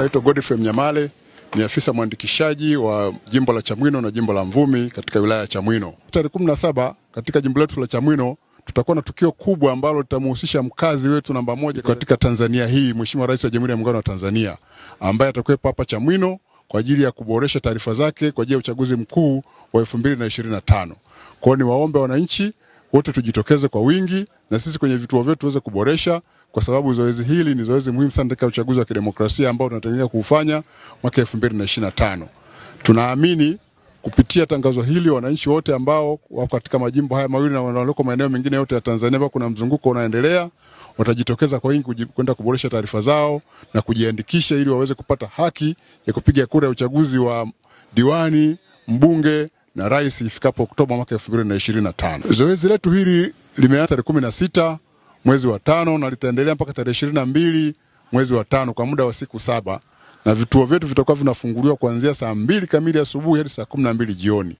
Naitwa Godfrey Mnyamale, ni afisa mwandikishaji wa jimbo la Chamwino na jimbo la Mvumi katika wilaya ya Chamwino. Tarehe 17 katika jimbo letu la Chamwino tutakuwa na tukio kubwa ambalo litamhusisha mkazi wetu namba 1 katika Tanzania hii, Mheshimiwa Rais wa Jamhuri ya Muungano wa Tanzania, ambaye atakuwepo hapa Chamwino kwa ajili ya kuboresha taarifa zake kwa ajili ya uchaguzi mkuu wa 2025. Kwa hiyo niwaombe wananchi wote tujitokeze kwa wingi na sisi kwenye vituo vyetu tuweze kuboresha, kwa sababu zoezi hili ni zoezi muhimu sana katika uchaguzi wa kidemokrasia ambao tunatarajia kuufanya mwaka 2025. Tunaamini kupitia tangazo hili wananchi wote ambao wako katika majimbo haya mawili na wanaoloko maeneo mengine yote ya Tanzania ambao kuna mzunguko unaendelea watajitokeza kwa wingi kwenda kuboresha taarifa zao na kujiandikisha ili waweze kupata haki ya kupiga kura ya uchaguzi wa diwani, mbunge na rais ifikapo Oktoba mwaka 2025. Zoezi letu hili limeanza tarehe 16 mwezi wa 5 na litaendelea mpaka tarehe 22 mwezi wa 5 kwa muda wa siku 7, na vituo vyetu vitakuwa vinafunguliwa kuanzia saa 2 kamili asubuhi hadi saa 12 jioni.